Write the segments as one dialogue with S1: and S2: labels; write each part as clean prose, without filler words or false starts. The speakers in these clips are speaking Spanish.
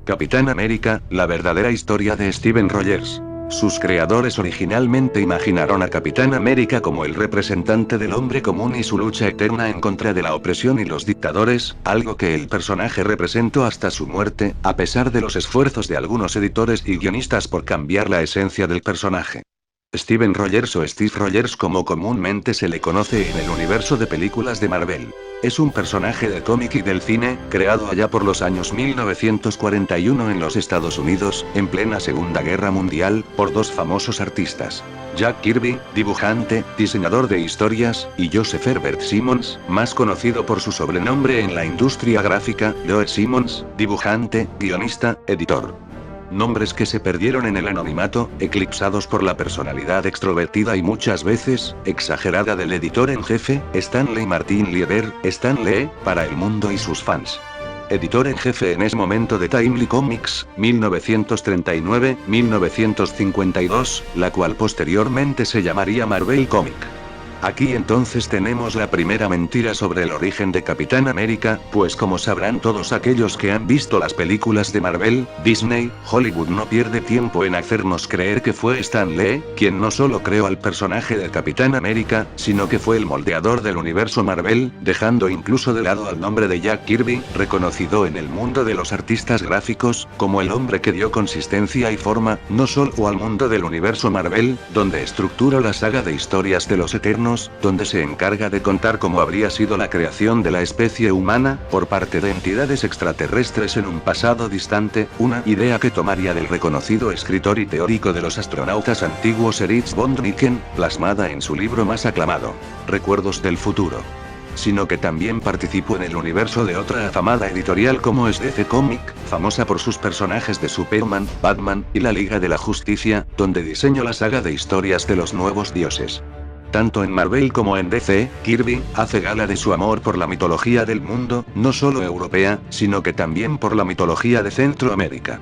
S1: Capitán América, la verdadera historia de Steven Rogers. Sus creadores originalmente imaginaron a Capitán América como el representante del hombre común y su lucha eterna en contra de la opresión y los dictadores, algo que el personaje representó hasta su muerte, a pesar de los esfuerzos de algunos editores y guionistas por cambiar la esencia del personaje. Steven Rogers o Steve Rogers como comúnmente se le conoce en el universo de películas de Marvel. Es un personaje de cómic y del cine, creado allá por los años 1941 en los Estados Unidos, en plena Segunda Guerra Mundial, por dos famosos artistas. Jack Kirby, dibujante, diseñador de historias, y Joseph Herbert Simmons, más conocido por su sobrenombre en la industria gráfica, Joe Simmons, dibujante, guionista, editor. Nombres que se perdieron en el anonimato, eclipsados por la personalidad extrovertida y muchas veces, exagerada del editor en jefe, Stanley Martin Lieber, Stan Lee, para el mundo y sus fans. Editor en jefe en ese momento de Timely Comics, 1939-1952, la cual posteriormente se llamaría Marvel Comic. Aquí entonces tenemos la primera mentira sobre el origen de Capitán América, pues como sabrán todos aquellos que han visto las películas de Marvel, Disney, Hollywood no pierde tiempo en hacernos creer que fue Stan Lee, quien no solo creó al personaje de Capitán América, sino que fue el moldeador del universo Marvel, dejando incluso de lado al nombre de Jack Kirby, reconocido en el mundo de los artistas gráficos, como el hombre que dio consistencia y forma, no solo al mundo del universo Marvel, donde estructura la saga de historias de los Eternos, donde se encarga de contar cómo habría sido la creación de la especie humana, por parte de entidades extraterrestres en un pasado distante, una idea que tomaría del reconocido escritor y teórico de los astronautas antiguos Erich von Däniken, plasmada en su libro más aclamado, Recuerdos del futuro. Sino que también participó en el universo de otra afamada editorial como es DC Comic, famosa por sus personajes de Superman, Batman, y la Liga de la Justicia, donde diseñó la saga de historias de los nuevos dioses. Tanto en Marvel como en DC, Kirby hace gala de su amor por la mitología del mundo, no solo europea, sino que también por la mitología de Centroamérica.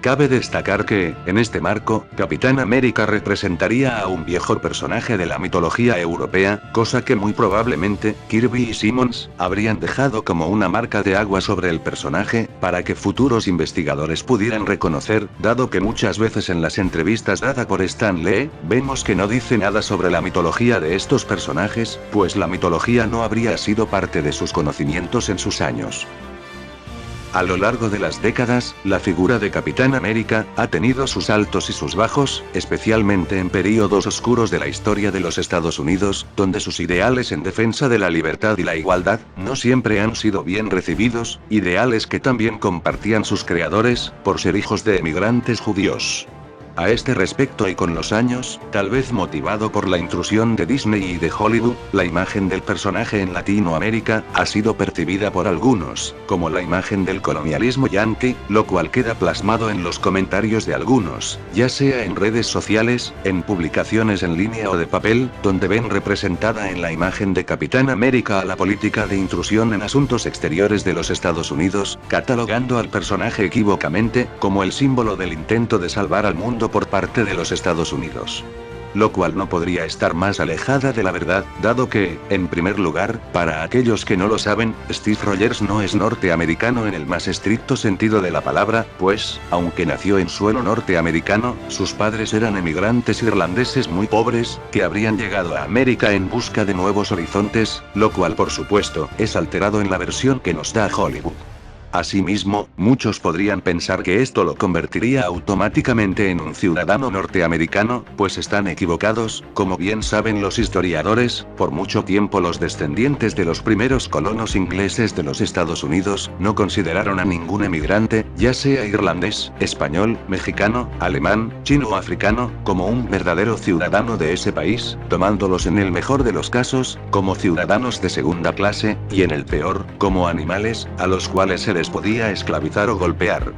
S1: Cabe destacar que, en este marco, Capitán América representaría a un viejo personaje de la mitología europea, cosa que muy probablemente, Kirby y Simmons, habrían dejado como una marca de agua sobre el personaje, para que futuros investigadores pudieran reconocer, dado que muchas veces en las entrevistas dadas por Stan Lee, vemos que no dice nada sobre la mitología de estos personajes, pues la mitología no habría sido parte de sus conocimientos en sus años. A lo largo de las décadas, la figura de Capitán América ha tenido sus altos y sus bajos, especialmente en períodos oscuros de la historia de los Estados Unidos, donde sus ideales en defensa de la libertad y la igualdad no siempre han sido bien recibidos, ideales que también compartían sus creadores, por ser hijos de emigrantes judíos. A este respecto y con los años, tal vez motivado por la intrusión de Disney y de Hollywood, la imagen del personaje en Latinoamérica ha sido percibida por algunos como la imagen del colonialismo yanqui, lo cual queda plasmado en los comentarios de algunos, ya sea en redes sociales, en publicaciones en línea o de papel, donde ven representada en la imagen de Capitán América a la política de intrusión en asuntos exteriores de los Estados Unidos, catalogando al personaje equívocamente como el símbolo del intento de salvar al mundo por parte de los Estados Unidos. Lo cual no podría estar más alejada de la verdad, dado que, en primer lugar, para aquellos que no lo saben, Steve Rogers no es norteamericano en el más estricto sentido de la palabra, pues, aunque nació en suelo norteamericano, sus padres eran emigrantes irlandeses muy pobres, que habrían llegado a América en busca de nuevos horizontes, lo cual por supuesto, es alterado en la versión que nos da Hollywood. Asimismo, muchos podrían pensar que esto lo convertiría automáticamente en un ciudadano norteamericano, pues están equivocados, como bien saben los historiadores, por mucho tiempo los descendientes de los primeros colonos ingleses de los Estados Unidos, no consideraron a ningún emigrante, ya sea irlandés, español, mexicano, alemán, chino o africano, como un verdadero ciudadano de ese país, tomándolos en el mejor de los casos, como ciudadanos de segunda clase, y en el peor, como animales, a los cuales se les podía esclavizar o golpear.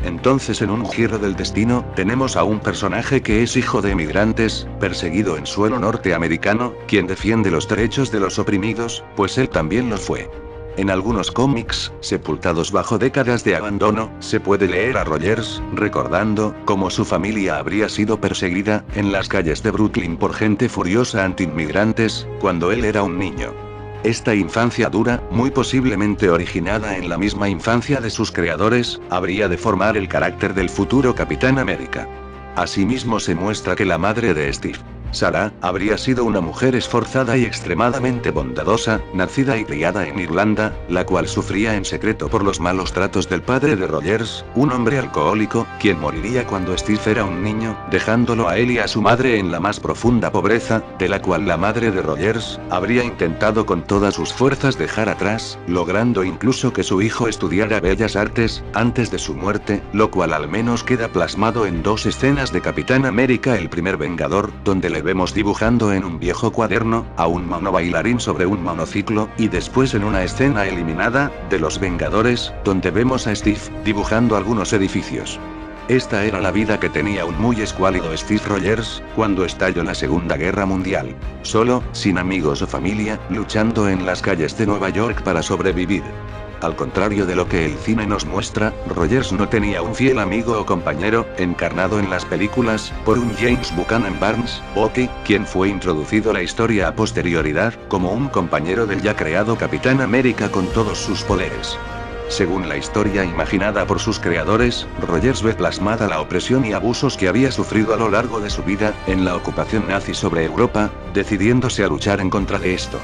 S1: Entonces en un giro del destino, tenemos a un personaje que es hijo de emigrantes, perseguido en suelo norteamericano, quien defiende los derechos de los oprimidos, pues él también lo fue. En algunos cómics, sepultados bajo décadas de abandono, se puede leer a Rogers, recordando cómo su familia habría sido perseguida, en las calles de Brooklyn por gente furiosa anti-inmigrantes, cuando él era un niño. Esta infancia dura, muy posiblemente originada en la misma infancia de sus creadores, habría de formar el carácter del futuro Capitán América. Asimismo se muestra que la madre de Steve, Sarah, habría sido una mujer esforzada y extremadamente bondadosa, nacida y criada en Irlanda, la cual sufría en secreto por los malos tratos del padre de Rogers, un hombre alcohólico, quien moriría cuando Steve era un niño, dejándolo a él y a su madre en la más profunda pobreza, de la cual la madre de Rogers habría intentado con todas sus fuerzas dejar atrás, logrando incluso que su hijo estudiara bellas artes, antes de su muerte, lo cual al menos queda plasmado en 2 escenas de Capitán América el primer Vengador, donde le vemos dibujando en un viejo cuaderno, a un mono bailarín sobre un monociclo, y después en una escena eliminada, de Los Vengadores, donde vemos a Steve, dibujando algunos edificios. Esta era la vida que tenía un muy escuálido Steve Rogers, cuando estalló la Segunda Guerra Mundial. Solo, sin amigos o familia, luchando en las calles de Nueva York para sobrevivir. Al contrario de lo que el cine nos muestra, Rogers no tenía un fiel amigo o compañero, encarnado en las películas, por un James Buchanan Barnes, Bucky, quien fue introducido a la historia a posterioridad, como un compañero del ya creado Capitán América con todos sus poderes. Según la historia imaginada por sus creadores, Rogers ve plasmada la opresión y abusos que había sufrido a lo largo de su vida, en la ocupación nazi sobre Europa, decidiéndose a luchar en contra de esto.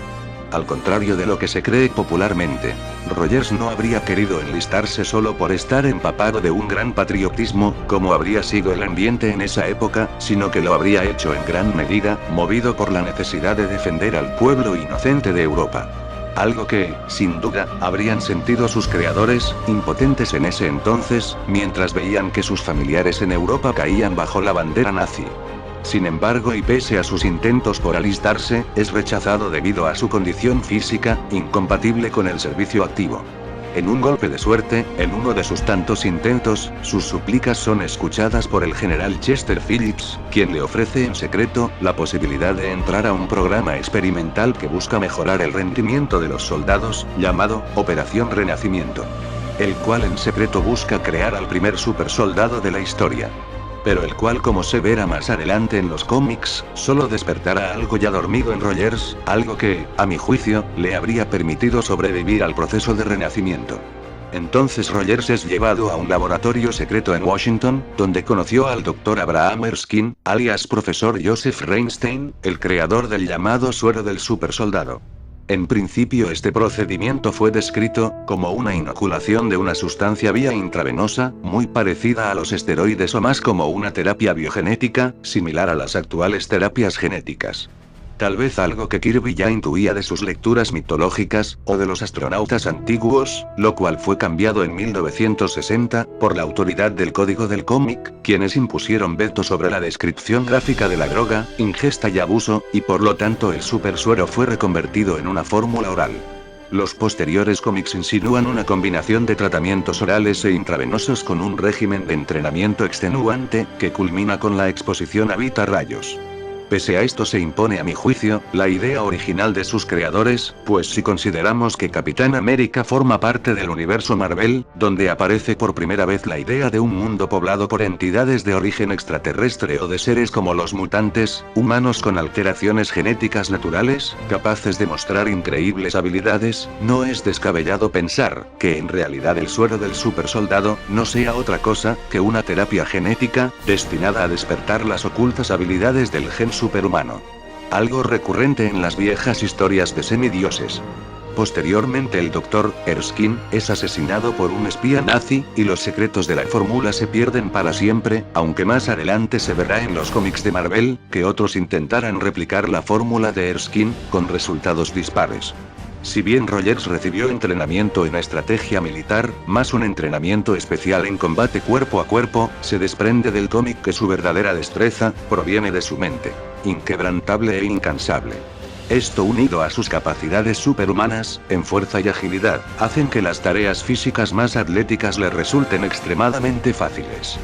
S1: Al contrario de lo que se cree popularmente, Rogers no habría querido enlistarse solo por estar empapado de un gran patriotismo, como habría sido el ambiente en esa época, sino que lo habría hecho en gran medida, movido por la necesidad de defender al pueblo inocente de Europa. Algo que, sin duda, habrían sentido sus creadores, impotentes en ese entonces, mientras veían que sus familiares en Europa caían bajo la bandera nazi. Sin embargo, y pese a sus intentos por alistarse, es rechazado debido a su condición física, incompatible con el servicio activo. En un golpe de suerte, en uno de sus tantos intentos, sus súplicas son escuchadas por el general Chester Phillips, quien le ofrece en secreto la posibilidad de entrar a un programa experimental que busca mejorar el rendimiento de los soldados, llamado Operación Renacimiento. El cual en secreto busca crear al primer supersoldado de la historia. Pero el cual, como se verá más adelante en los cómics, solo despertará algo ya dormido en Rogers, algo que, a mi juicio, le habría permitido sobrevivir al proceso de renacimiento. Entonces Rogers es llevado a un laboratorio secreto en Washington, donde conoció al Dr. Abraham Erskine, alias Profesor Joseph Reinstein, el creador del llamado suero del supersoldado. En principio este procedimiento fue descrito como una inoculación de una sustancia vía intravenosa, muy parecida a los esteroides o más como una terapia biogenética, similar a las actuales terapias genéticas. Tal vez algo que Kirby ya intuía de sus lecturas mitológicas, o de los astronautas antiguos, lo cual fue cambiado en 1960, por la autoridad del Código del Cómic, quienes impusieron veto sobre la descripción gráfica de la droga, ingesta y abuso, y por lo tanto el supersuero fue reconvertido en una fórmula oral. Los posteriores cómics insinúan una combinación de tratamientos orales e intravenosos con un régimen de entrenamiento extenuante, que culmina con la exposición a beta rayos. Pese a esto se impone a mi juicio, la idea original de sus creadores, pues si consideramos que Capitán América forma parte del universo Marvel, donde aparece por primera vez la idea de un mundo poblado por entidades de origen extraterrestre o de seres como los mutantes, humanos con alteraciones genéticas naturales, capaces de mostrar increíbles habilidades, no es descabellado pensar que en realidad el suero del supersoldado no sea otra cosa que una terapia genética, destinada a despertar las ocultas habilidades del gen superhumano. Algo recurrente en las viejas historias de semidioses. Posteriormente el Dr. Erskine es asesinado por un espía nazi, y los secretos de la fórmula se pierden para siempre, aunque más adelante se verá en los cómics de Marvel, que otros intentaran replicar la fórmula de Erskine, con resultados dispares. Si bien Rogers recibió entrenamiento en estrategia militar, más un entrenamiento especial en combate cuerpo a cuerpo, se desprende del cómic que su verdadera destreza proviene de su mente, inquebrantable e incansable. Esto, unido a sus capacidades superhumanas, en fuerza y agilidad, hacen que las tareas físicas más atléticas le resulten extremadamente fáciles.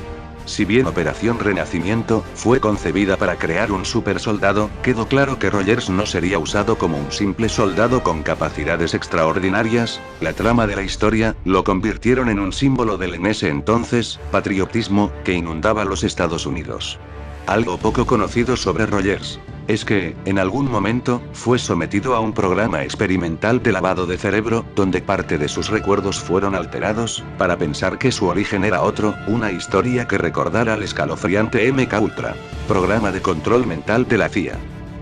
S1: Si bien Operación Renacimiento fue concebida para crear un supersoldado, quedó claro que Rogers no sería usado como un simple soldado con capacidades extraordinarias. La trama de la historia lo convirtieron en un símbolo del en ese entonces patriotismo que inundaba los Estados Unidos. Algo poco conocido sobre Rogers es que, en algún momento, fue sometido a un programa experimental de lavado de cerebro, donde parte de sus recuerdos fueron alterados, para pensar que su origen era otro, una historia que recordara al escalofriante MK Ultra. Programa de control mental de la CIA.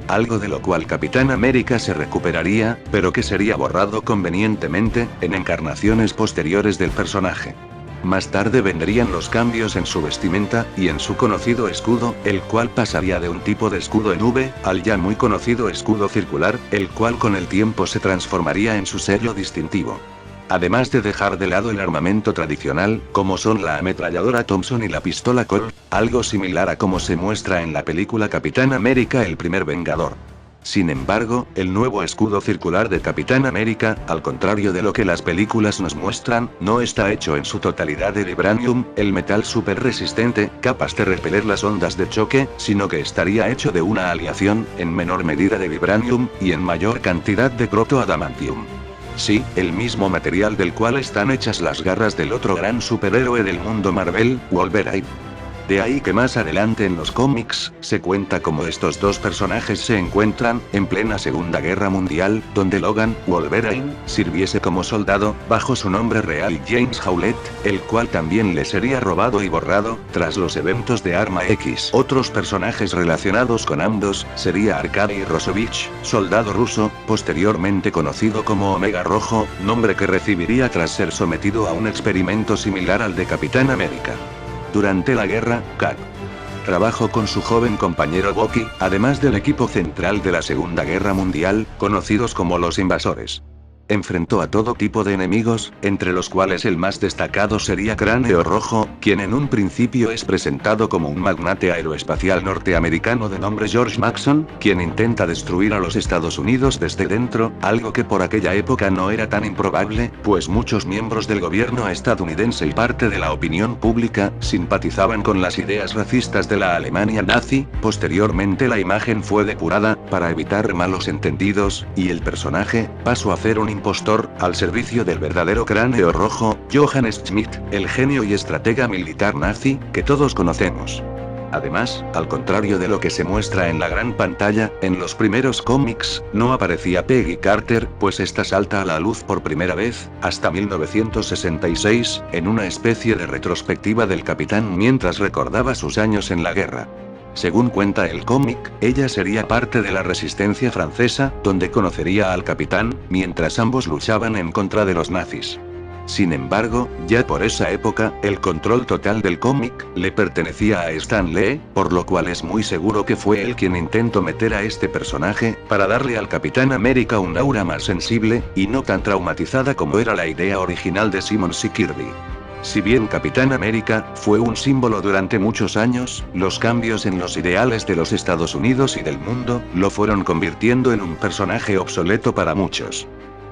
S1: Algo de lo cual Capitán América se recuperaría, pero que sería borrado convenientemente, en encarnaciones posteriores del personaje. Más tarde vendrían los cambios en su vestimenta, y en su conocido escudo, el cual pasaría de un tipo de escudo en V, al ya muy conocido escudo circular, el cual con el tiempo se transformaría en su sello distintivo. Además de dejar de lado el armamento tradicional, como son la ametralladora Thompson y la pistola Colt, algo similar a como se muestra en la película Capitán América el primer Vengador. Sin embargo, el nuevo escudo circular de Capitán América, al contrario de lo que las películas nos muestran, no está hecho en su totalidad de vibranium, el metal súper resistente, capaz de repeler las ondas de choque, sino que estaría hecho de una aleación, en menor medida de vibranium, y en mayor cantidad de protoadamantium. Sí, el mismo material del cual están hechas las garras del otro gran superhéroe del mundo Marvel, Wolverine. De ahí que más adelante en los cómics, se cuenta cómo estos dos personajes se encuentran, en plena Segunda Guerra Mundial, donde Logan, Wolverine, sirviese como soldado, bajo su nombre real James Howlett, el cual también le sería robado y borrado, tras los eventos de Arma X. Otros personajes relacionados con ambos, sería Arkady Rossovich, soldado ruso, posteriormente conocido como Omega Rojo, nombre que recibiría tras ser sometido a un experimento similar al de Capitán América. Durante la guerra, Cap trabajó con su joven compañero Bucky, además del equipo central de la Segunda Guerra Mundial, conocidos como los Invasores. Enfrentó a todo tipo de enemigos, entre los cuales el más destacado sería Cráneo Rojo, quien en un principio es presentado como un magnate aeroespacial norteamericano de nombre George Mason, quien intenta destruir a los Estados Unidos desde dentro, algo que por aquella época no era tan improbable, pues muchos miembros del gobierno estadounidense y parte de la opinión pública, simpatizaban con las ideas racistas de la Alemania nazi. Posteriormente la imagen fue depurada, para evitar malos entendidos, y el personaje pasó a ser un impostor, al servicio del verdadero Cráneo Rojo, Johannes Schmidt, el genio y estratega militar nazi, que todos conocemos. Además, al contrario de lo que se muestra en la gran pantalla, en los primeros cómics, no aparecía Peggy Carter, pues esta salta a la luz por primera vez, hasta 1966, en una especie de retrospectiva del capitán mientras recordaba sus años en la guerra. Según cuenta el cómic, ella sería parte de la resistencia francesa, donde conocería al capitán, mientras ambos luchaban en contra de los nazis. Sin embargo, ya por esa época, el control total del cómic le pertenecía a Stan Lee, por lo cual es muy seguro que fue él quien intentó meter a este personaje, para darle al Capitán América un aura más sensible, y no tan traumatizada como era la idea original de Simmons y Kirby. Si bien Capitán América fue un símbolo durante muchos años, los cambios en los ideales de los Estados Unidos y del mundo, lo fueron convirtiendo en un personaje obsoleto para muchos.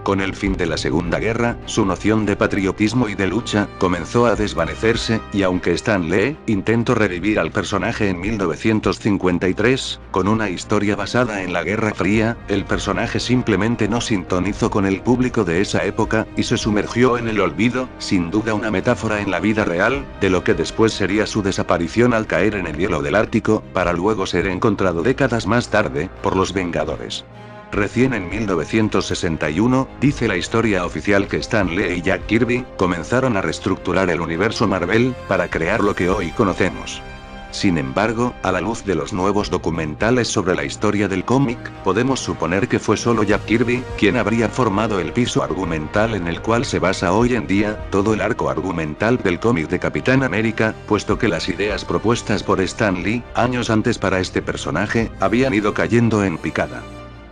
S1: Con el fin de la Segunda Guerra, su noción de patriotismo y de lucha comenzó a desvanecerse, y aunque Stan Lee intentó revivir al personaje en 1953, con una historia basada en la Guerra Fría, el personaje simplemente no sintonizó con el público de esa época, y se sumergió en el olvido, sin duda una metáfora en la vida real, de lo que después sería su desaparición al caer en el hielo del Ártico, para luego ser encontrado décadas más tarde, por los Vengadores. Recién en 1961, dice la historia oficial que Stan Lee y Jack Kirby comenzaron a reestructurar el universo Marvel, para crear lo que hoy conocemos. Sin embargo, a la luz de los nuevos documentales sobre la historia del cómic, podemos suponer que fue solo Jack Kirby quien habría formado el piso argumental en el cual se basa hoy en día todo el arco argumental del cómic de Capitán América, puesto que las ideas propuestas por Stan Lee, años antes para este personaje, habían ido cayendo en picada.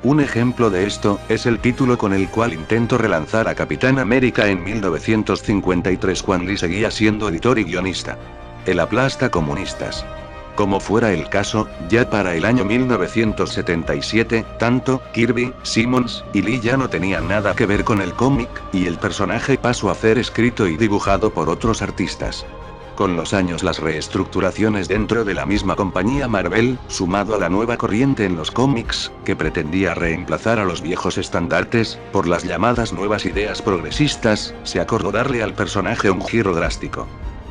S1: Un ejemplo de esto, es el título con el cual intentó relanzar a Capitán América en 1953 cuando Lee seguía siendo editor y guionista. El aplasta comunistas. Como fuera el caso, ya para el año 1977, tanto Kirby, Simmons y Lee ya no tenían nada que ver con el cómic, y el personaje pasó a ser escrito y dibujado por otros artistas. Con los años las reestructuraciones dentro de la misma compañía Marvel, sumado a la nueva corriente en los cómics, que pretendía reemplazar a los viejos estandartes, por las llamadas nuevas ideas progresistas, se acordó darle al personaje un giro drástico.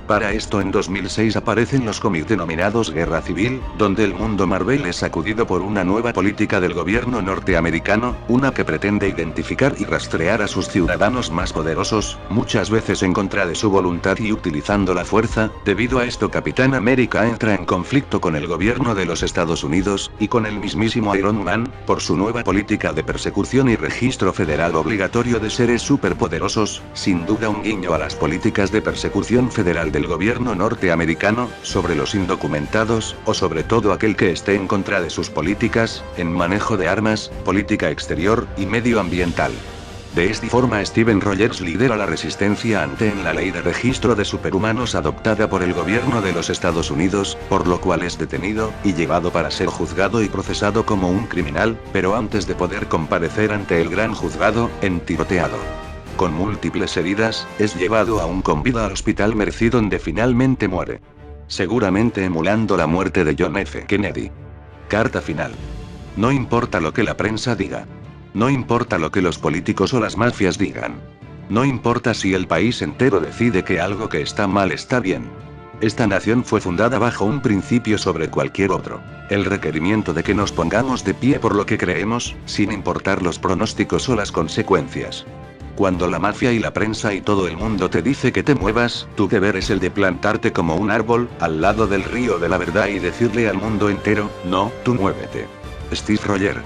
S1: Para esto en 2006 aparecen los cómics denominados Guerra Civil, donde el mundo Marvel es sacudido por una nueva política del gobierno norteamericano, una que pretende identificar y rastrear a sus ciudadanos más poderosos, muchas veces en contra de su voluntad y utilizando la fuerza. Debido a esto Capitán América entra en conflicto con el gobierno de los Estados Unidos, y con el mismísimo Iron Man, por su nueva política de persecución y registro federal obligatorio de seres superpoderosos, sin duda un guiño a las políticas de persecución federal del gobierno norteamericano, sobre los indocumentados, o sobre todo aquel que esté en contra de sus políticas, en manejo de armas, política exterior, y medioambiental. De esta forma Steven Rogers lidera la resistencia ante la ley de registro de superhumanos adoptada por el gobierno de los Estados Unidos, por lo cual es detenido, y llevado para ser juzgado y procesado como un criminal, pero antes de poder comparecer ante el gran juzgado, tiroteado. Con múltiples heridas, es llevado aún con vida al hospital Mercy donde finalmente muere. Seguramente emulando la muerte de John F. Kennedy. Carta final. No importa lo que la prensa diga. No importa lo que los políticos o las mafias digan. No importa si el país entero decide que algo que está mal está bien. Esta nación fue fundada bajo un principio sobre cualquier otro. El requerimiento de que nos pongamos de pie por lo que creemos, sin importar los pronósticos o las consecuencias. Cuando la mafia y la prensa y todo el mundo te dice que te muevas, tu deber es el de plantarte como un árbol, al lado del río de la verdad y decirle al mundo entero, no, tú muévete. Steve Rogers.